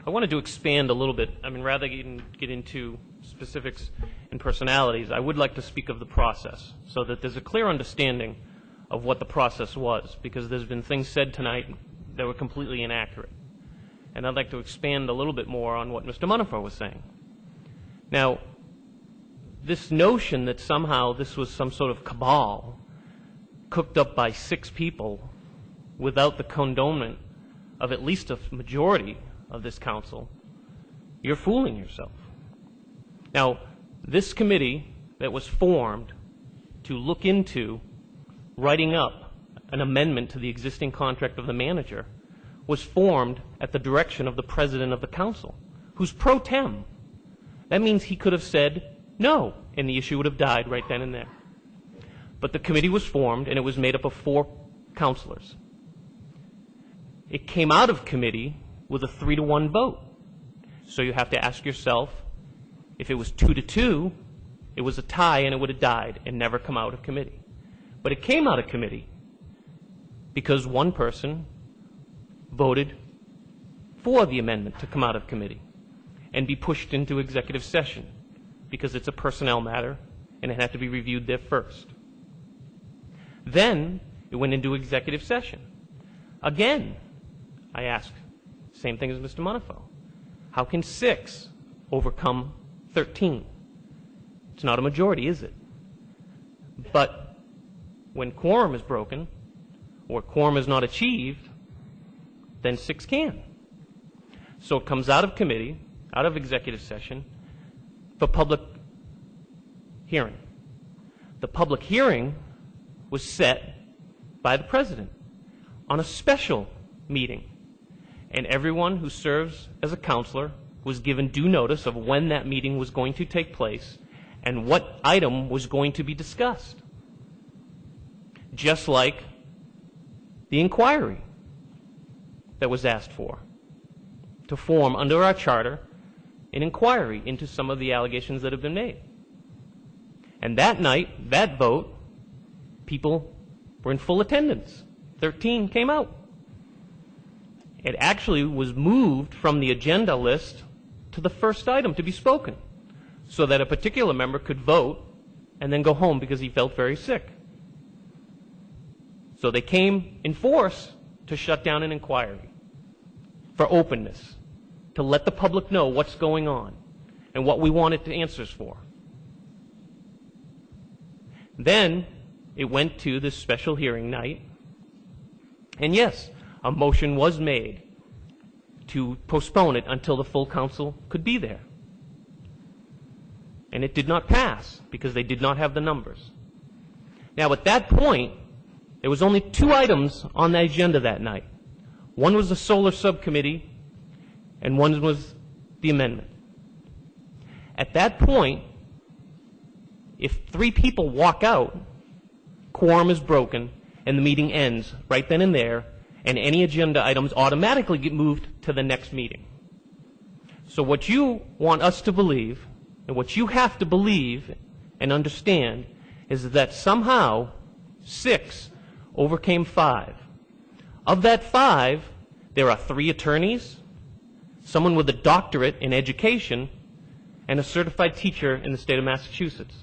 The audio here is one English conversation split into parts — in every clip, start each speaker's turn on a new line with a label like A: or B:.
A: I wanted to expand a little bit. I mean, rather than get into specifics and personalities, I would like to speak of the process so that there's a clear understanding of what the process was, because there's been things said tonight that were completely inaccurate. And I'd like to expand a little bit more on what Mr. Munifer was saying. Now, this notion that somehow this was some sort of cabal cooked up by 6 people without the condonement of at least a majority of this council, you're fooling yourself. Now, this committee that was formed to look into writing up an amendment to the existing contract of the manager was formed at the direction of the president of the council, who's pro tem. That means he could have said no, and the issue would have died right then and there. But the committee was formed, and it was made up of 4 councilors. It came out of committee with a 3-to-1 vote. So you have to ask yourself, if it was 2-to-2, it was a tie and it would have died and never come out of committee. But it came out of committee because one person voted for the amendment to come out of committee and be pushed into executive session because it's a personnel matter and it had to be reviewed there first. Then it went into executive session. Again, I ask, same thing as Mr. Munifer. How can 6 overcome 13? It's not a majority, is it? But when quorum is broken or quorum is not achieved, then 6 can. So it comes out of committee, out of executive session, for public hearing. The public hearing was set by the president on a special meeting, and everyone who serves as a counselor was given due notice of when that meeting was going to take place and what item was going to be discussed. Just like the inquiry that was asked for, to form under our charter an inquiry into some of the allegations that have been made. And that night, that vote, people were in full attendance. 13 came out. It actually was moved from the agenda list to the first item to be spoken, so that a particular member could vote and then go home because he felt very sick. So they came in force to shut down an inquiry for openness, to let the public know what's going on and what we wanted the answers for. Then it went to this special hearing night, and yes, a motion was made to postpone it until the full council could be there. And it did not pass because they did not have the numbers. Now, at that point, there was only 2 items on the agenda that night. One was the solar subcommittee, and one was the amendment. At that point, if 3 people walk out, quorum is broken, and the meeting ends right then and there, and any agenda items automatically get moved to the next meeting. So what you want us to believe, and what you have to believe and understand, is that somehow 6 overcame 5. Of that 5, there are 3 attorneys, someone with a doctorate in education, and a certified teacher in the state of Massachusetts.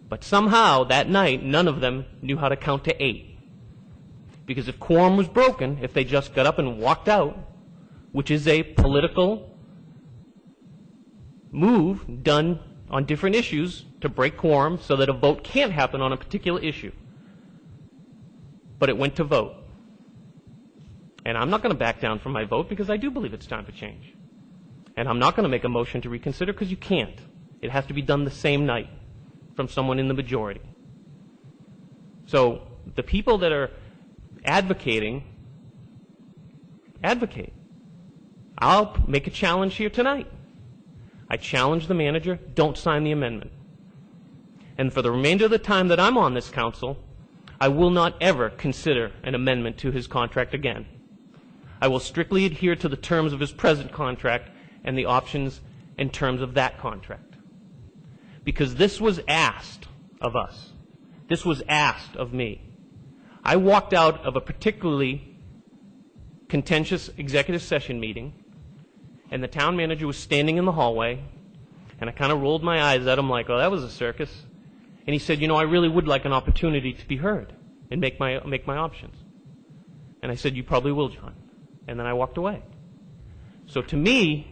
A: But somehow that night, none of them knew how to count to 8. Because if quorum was broken, if they just got up and walked out, which is a political move done on different issues to break quorum so that a vote can't happen on a particular issue. But it went to vote. And I'm not going to back down from my vote because I do believe it's time for change. And I'm not going to make a motion to reconsider because you can't. It has to be done the same night from someone in the majority. So the people that are advocating, advocate. I'll make a challenge here tonight. I challenge the manager, don't sign the amendment. And for the remainder of the time that I'm on this council, I will not ever consider an amendment to his contract again. I will strictly adhere to the terms of his present contract and the options and terms of that contract. Because this was asked of us. This was asked of me. I walked out of a particularly contentious executive session meeting, and the town manager was standing in the hallway, and I kind of rolled my eyes at him like, oh, that was a circus. And he said, you know, I really would like an opportunity to be heard and make my options. And I said, you probably will, John. And then I walked away. So to me,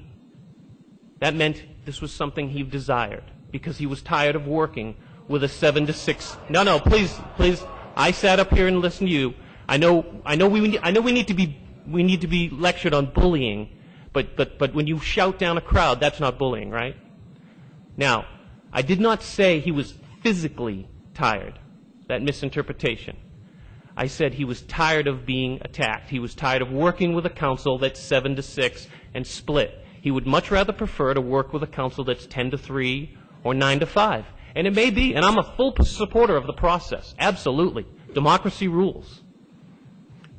A: that meant this was something he desired, because he was tired of working with a 7 to 6. No, please. I sat up here and listened to you. I know we need to be lectured on bullying, but when you shout down a crowd, that's not bullying, right? Now, I did not say he was physically tired. That misinterpretation. I said he was tired of being attacked. He was tired of working with a council that's 7 to 6 and split. He would much rather prefer to work with a council that's 10 to 3 or 9 to 5. And it may be, and I'm a full supporter of the process, absolutely. Democracy rules.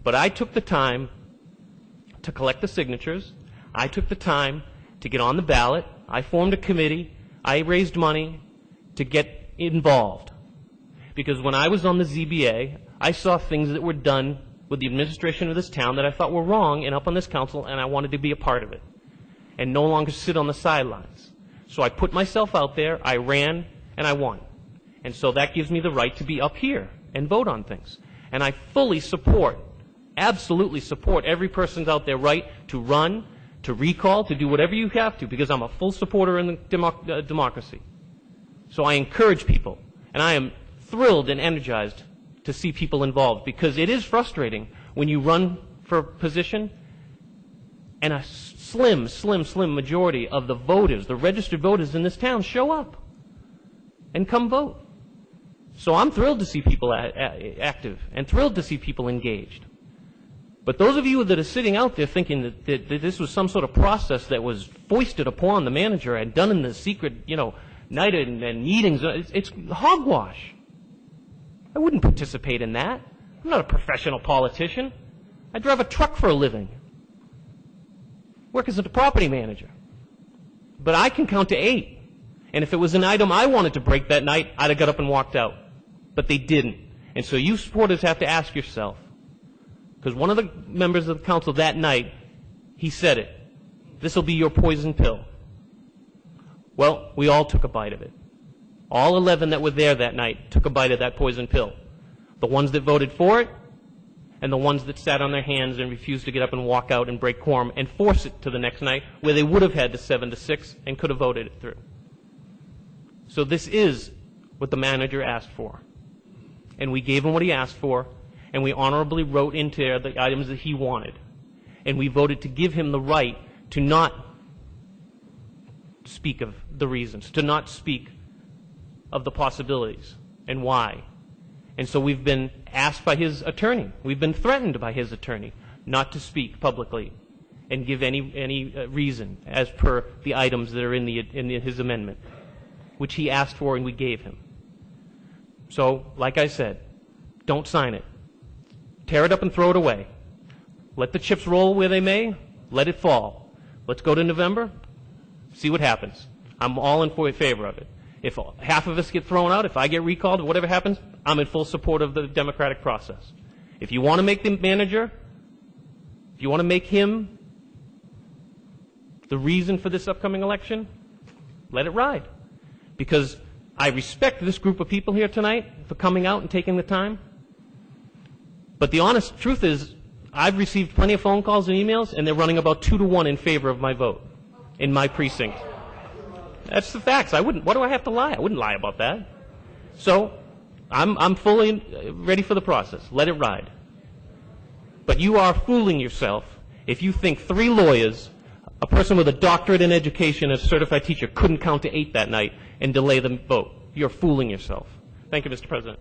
A: But I took the time to collect the signatures. I took the time to get on the ballot. I formed a committee. I raised money to get involved. Because when I was on the ZBA, I saw things that were done with the administration of this town that I thought were wrong and up on this council, and I wanted to be a part of it and no longer sit on the sidelines. So I put myself out there, I ran, and I won. And so that gives me the right to be up here and vote on things. And I fully support, absolutely support every person's out there right to run, to recall, to do whatever you have to, because I'm a full supporter in the democracy. So I encourage people, and I am thrilled and energized to see people involved, because it is frustrating when you run for a position and a slim majority of the voters, the registered voters in this town, show up and come vote. So I'm thrilled to see people active and thrilled to see people engaged. But those of you that are sitting out there thinking that this was some sort of process that was foisted upon the manager and done in the secret, night and meetings, it's hogwash. I wouldn't participate in that. I'm not a professional politician. I drive a truck for a living. Work as a property manager. But I can count to 8. And if it was an item I wanted to break that night, I'd have got up and walked out. But they didn't. And so you supporters have to ask yourself, because one of the members of the council that night, he said it, this will be your poison pill. Well, we all took a bite of it. All 11 that were there that night took a bite of that poison pill. The ones that voted for it, and the ones that sat on their hands and refused to get up and walk out and break quorum and force it to the next night, where they would have had the 7 to 6 and could have voted it through. So this is what the manager asked for. And we gave him what he asked for, and we honorably wrote into there the items that he wanted. And we voted to give him the right to not speak of the reasons, to not speak of the possibilities and why. And so we've been asked by his attorney, we've been threatened by his attorney not to speak publicly and give any reason as per the items that are in his amendment, which he asked for and we gave him. So, like I said, don't sign it. Tear it up and throw it away. Let the chips roll where they may. Let it fall. Let's go to November, see what happens. I'm all in favor of it. If half of us get thrown out, if I get recalled, whatever happens, I'm in full support of the democratic process. If you want to make the manager, if you want to make him the reason for this upcoming election, let it ride. Because I respect this group of people here tonight for coming out and taking the time. But the honest truth is, I've received plenty of phone calls and emails, and they're running about 2 to 1 in favor of my vote in my precinct. That's the facts. What do I have to lie? I wouldn't lie about that. So I'm fully ready for the process. Let it ride. But you are fooling yourself if you think 3 lawyers, a person with a doctorate in education, a certified teacher, couldn't count to 8 that night and delay the vote. You're fooling yourself. Thank you, Mr. President.